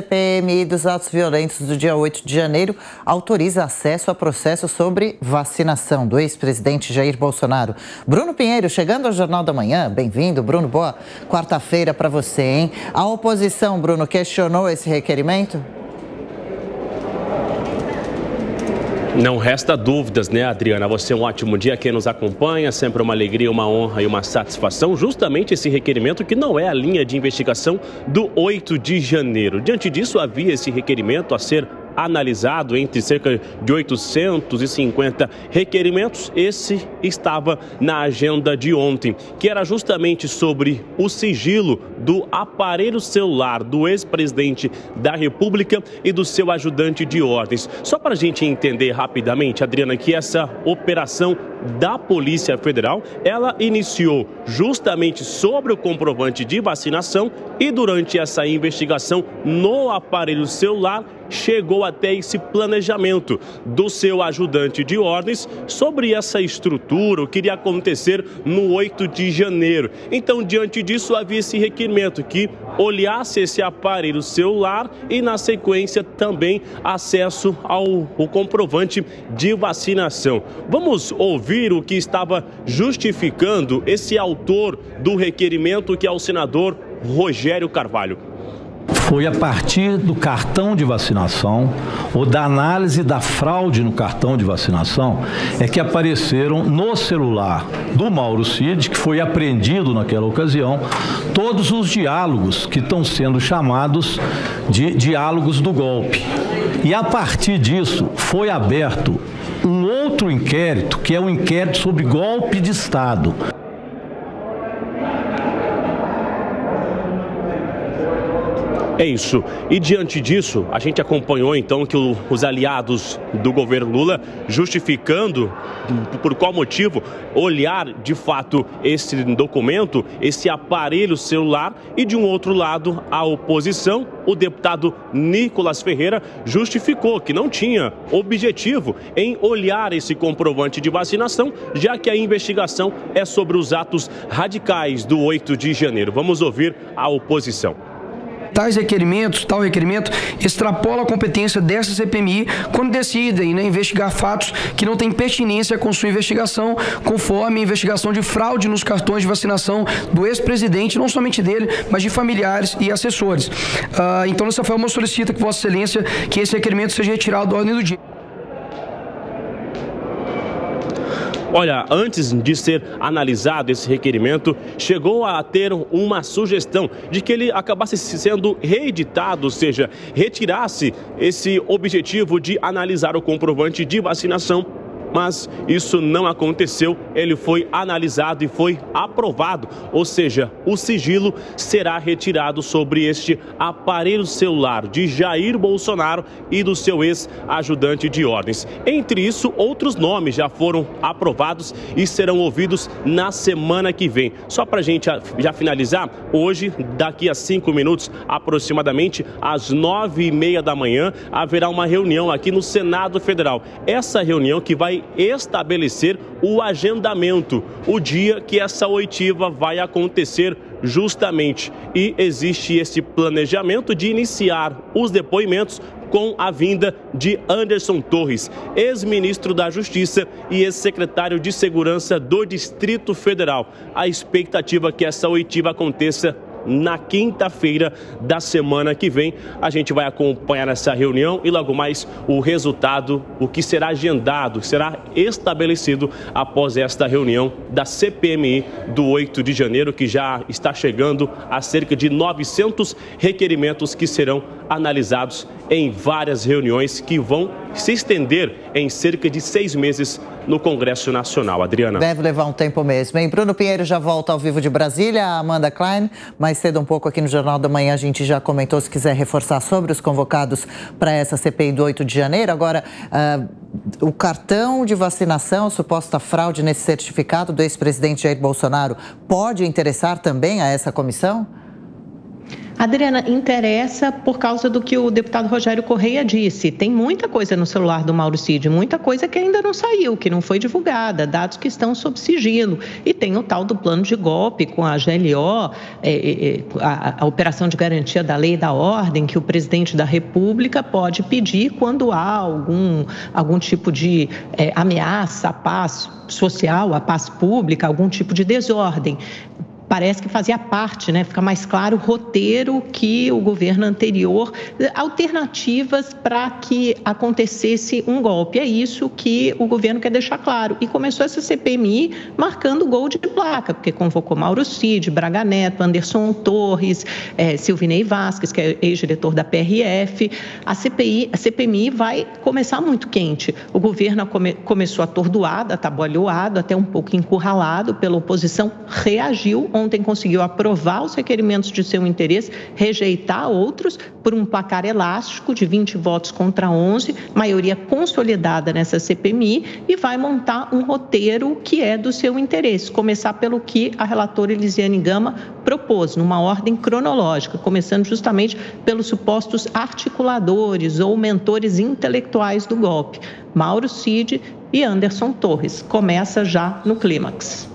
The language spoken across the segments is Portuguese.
CPMI dos atos violentos do dia 8 de janeiro autoriza acesso a processo sobre vacinação do ex-presidente Jair Bolsonaro. Bruno Pinheiro, chegando ao Jornal da Manhã. Bem-vindo, Bruno. Boa quarta-feira para você, hein? A oposição, Bruno, questionou esse requerimento? Não resta dúvidas, né, Adriana? Você é um ótimo dia, quem nos acompanha, sempre uma alegria, uma honra e uma satisfação. Justamente esse requerimento que não é a linha de investigação do 8 de janeiro. Diante disso, havia esse requerimento a ser analisado entre cerca de 850 requerimentos. Esse estava na agenda de ontem, que era justamente sobre o sigilo do aparelho celular do ex-presidente da República e do seu ajudante de ordens. Só para a gente entender rapidamente, Adriana, que essa operação da Polícia Federal, ela iniciou justamente sobre o comprovante de vacinação e durante essa investigação no aparelho celular chegou até esse planejamento do seu ajudante de ordens sobre essa estrutura, o que iria acontecer no 8 de janeiro. Então, diante disso, havia esse requerimento que olhasse esse aparelho celular e, na sequência, também acesso ao comprovante de vacinação. Vamos ouvir o que estava justificando esse autor do requerimento, que é o senador Rogério Carvalho. Foi a partir do cartão de vacinação ou da análise da fraude no cartão de vacinação é que apareceram no celular do Mauro Cid, que foi apreendido naquela ocasião, todos os diálogos que estão sendo chamados de diálogos do golpe. E a partir disso foi aberto um outro inquérito, que é um inquérito sobre golpe de Estado. É isso. E diante disso, a gente acompanhou então que os aliados do governo Lula justificando por qual motivo olhar de fato esse documento, esse aparelho celular, e de um outro lado a oposição, o deputado Nicolas Ferreira, justificou que não tinha objetivo em olhar esse comprovante de vacinação, já que a investigação é sobre os atos radicais do 8 de janeiro. Vamos ouvir a oposição. Tal requerimento extrapola a competência dessa CPMI quando decidem, investigar fatos que não têm pertinência com sua investigação, conforme a investigação de fraude nos cartões de vacinação do ex-presidente, não somente dele, mas de familiares e assessores. Então, dessa forma, eu solicito que Vossa Excelência que esse requerimento seja retirado da ordem do dia. Olha, antes de ser analisado esse requerimento, chegou a ter uma sugestão de que ele acabasse sendo reeditado, ou seja, retirasse esse objetivo de analisar o comprovante de vacinação. Mas isso não aconteceu, ele foi analisado e foi aprovado, ou seja, o sigilo será retirado sobre este aparelho celular de Jair Bolsonaro e do seu ex-ajudante de ordens. Entre isso, outros nomes já foram aprovados e serão ouvidos na semana que vem. Só para a gente já finalizar, hoje, daqui a 5 minutos aproximadamente, às 9h30 da manhã, haverá uma reunião aqui no Senado Federal. Essa reunião que vai estabelecer o agendamento, o dia que essa oitiva vai acontecer justamente. E existe esse planejamento de iniciar os depoimentos com a vinda de Anderson Torres, ex-ministro da Justiça e ex-secretário de Segurança do Distrito Federal. A expectativa é que essa oitiva aconteça na quinta-feira da semana que vem. A gente vai acompanhar essa reunião e logo mais o resultado, o que será agendado, será estabelecido após esta reunião da CPMI do 8 de janeiro, que já está chegando a cerca de 900 requerimentos que serão analisados em várias reuniões que vão se estender em cerca de 6 meses no Congresso Nacional. Adriana. Deve levar um tempo mesmo, hein? Bruno Pinheiro já volta ao vivo de Brasília, a Amanda Klein, mais cedo um pouco aqui no Jornal da Manhã a gente já comentou, se quiser reforçar sobre os convocados para essa CPI do 8 de janeiro. Agora, o cartão de vacinação, suposta fraude nesse certificado do ex-presidente Jair Bolsonaro, pode interessar também a essa comissão? Adriana, interessa por causa do que o deputado Rogério Correia disse. Tem muita coisa no celular do Mauro Cid, muita coisa que ainda não saiu, que não foi divulgada, dados que estão sob sigilo. E tem o tal do plano de golpe com a GLO, a operação de garantia da lei e da ordem, que o presidente da República pode pedir quando há algum tipo de ameaça à paz social, à paz pública, algum tipo de desordem. Parece que fazia parte, né? Fica mais claro o roteiro que o governo anterior, alternativas para que acontecesse um golpe. É isso que o governo quer deixar claro. E começou essa CPMI marcando gol de placa, porque convocou Mauro Cid, Braga Neto, Anderson Torres, Silvinei Vasquez, que é ex-diretor da PRF. A CPMI vai começar muito quente. O governo começou atordoado, atabalhoado, até um pouco encurralado pela oposição, reagiu. Ontem conseguiu aprovar os requerimentos de seu interesse, rejeitar outros por um placar elástico de 20 votos contra 11, maioria consolidada nessa CPMI, e vai montar um roteiro que é do seu interesse. Começar pelo que a relatora Elisiane Gama propôs, numa ordem cronológica, começando justamente pelos supostos articuladores ou mentores intelectuais do golpe, Mauro Cid e Anderson Torres. Começa já no clímax.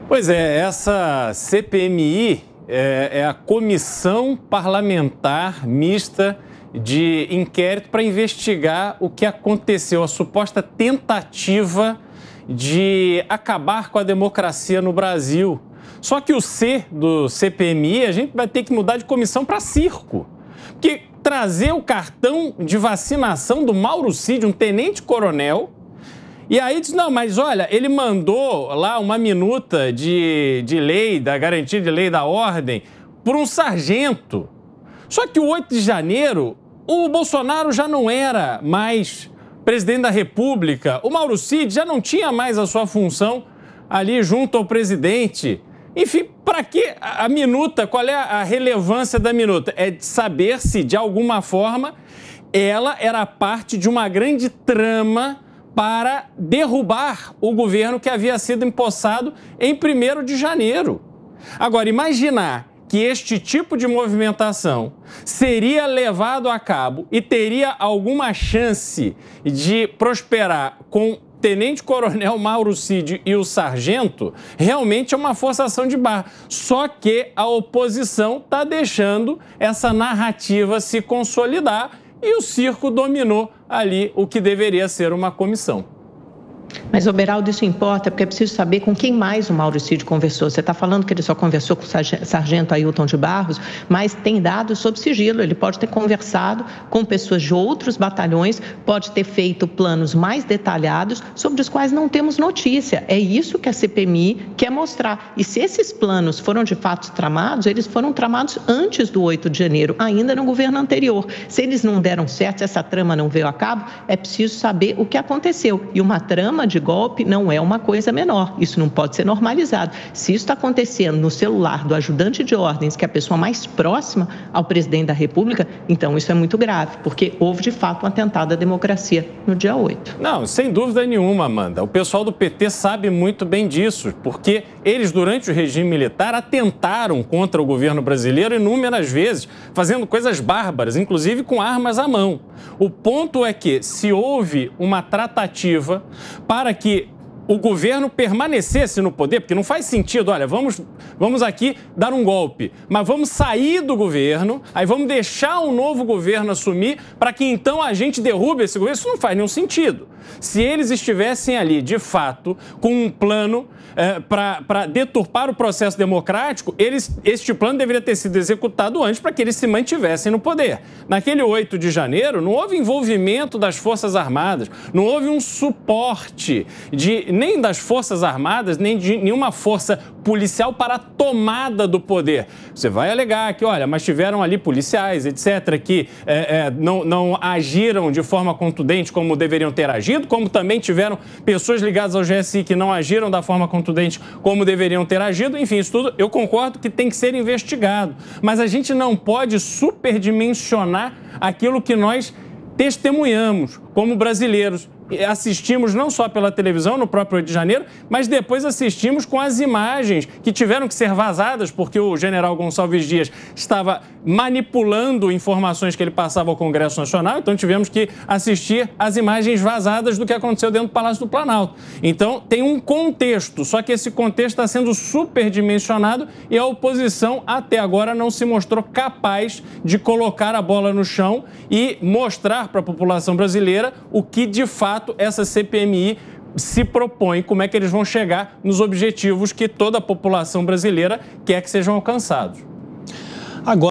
Pois é, essa CPMI é a Comissão Parlamentar Mista de Inquérito para investigar o que aconteceu, a suposta tentativa de acabar com a democracia no Brasil. Só que o C do CPMI, a gente vai ter que mudar de comissão para circo. Porque trazer o cartão de vacinação do Mauro Cid, um tenente-coronel, e aí diz, não, mas olha, ele mandou lá uma minuta de lei, da garantia de lei da ordem, por um sargento. Só que o 8 de janeiro, o Bolsonaro já não era mais presidente da República, o Mauro Cid já não tinha mais a sua função ali junto ao presidente. Enfim, para que a minuta? Qual é a relevância da minuta? É de saber se, de alguma forma, ela era parte de uma grande trama para derrubar o governo que havia sido empossado em 1º de janeiro. Agora, imaginar que este tipo de movimentação seria levado a cabo e teria alguma chance de prosperar com o tenente-coronel Mauro Cid e o sargento, realmente é uma forçação de barra. Só que a oposição está deixando essa narrativa se consolidar e o circo dominou ali o que deveria ser uma comissão. Mas, Beraldo, isso importa porque é preciso saber com quem mais o Mauro Cid conversou. Você está falando que ele só conversou com o sargento Ailton de Barros, mas tem dados sob sigilo. Ele pode ter conversado com pessoas de outros batalhões, pode ter feito planos mais detalhados sobre os quais não temos notícia. É isso que a CPMI quer mostrar. E se esses planos foram de fato tramados, eles foram tramados antes do 8 de janeiro, ainda no governo anterior. Se eles não deram certo, se essa trama não veio a cabo, é preciso saber o que aconteceu. E uma trama de golpe não é uma coisa menor, isso não pode ser normalizado. Se isso está acontecendo no celular do ajudante de ordens, que é a pessoa mais próxima ao presidente da República, então isso é muito grave, porque houve de fato um atentado à democracia no dia 8. Não, sem dúvida nenhuma, Amanda. O pessoal do PT sabe muito bem disso, porque eles, durante o regime militar, atentaram contra o governo brasileiro inúmeras vezes, fazendo coisas bárbaras, inclusive com armas à mão. O ponto é que, se houve uma tratativa para que o governo permanecesse no poder, porque não faz sentido, olha, vamos aqui dar um golpe, mas vamos sair do governo, aí vamos deixar um novo governo assumir para que então a gente derrube esse governo. Isso não faz nenhum sentido. Se eles estivessem ali, de fato, com um plano para deturpar o processo democrático, este plano deveria ter sido executado antes para que eles se mantivessem no poder. Naquele 8 de janeiro, não houve envolvimento das Forças Armadas, não houve um suporte nem das Forças Armadas, nem de nenhuma força policial para a tomada do poder. Você vai alegar que, olha, mas tiveram ali policiais, etc., que não agiram de forma contundente como deveriam ter agido, como também tiveram pessoas ligadas ao GSI que não agiram da forma contundente como deveriam ter agido. Enfim, isso tudo eu concordo que tem que ser investigado. Mas a gente não pode superdimensionar aquilo que nós testemunhamos como brasileiros. assistimos não só pela televisão, no próprio Rio de Janeiro, mas depois assistimos com as imagens que tiveram que ser vazadas, porque o general Gonçalves Dias estava manipulando informações que ele passava ao Congresso Nacional, então tivemos que assistir às imagens vazadas do que aconteceu dentro do Palácio do Planalto. Então, tem um contexto, só que esse contexto está sendo superdimensionado e a oposição até agora não se mostrou capaz de colocar a bola no chão e mostrar para a população brasileira o que, de fato, essa CPMI se propõe, como é que eles vão chegar nos objetivos que toda a população brasileira quer que sejam alcançados. Agora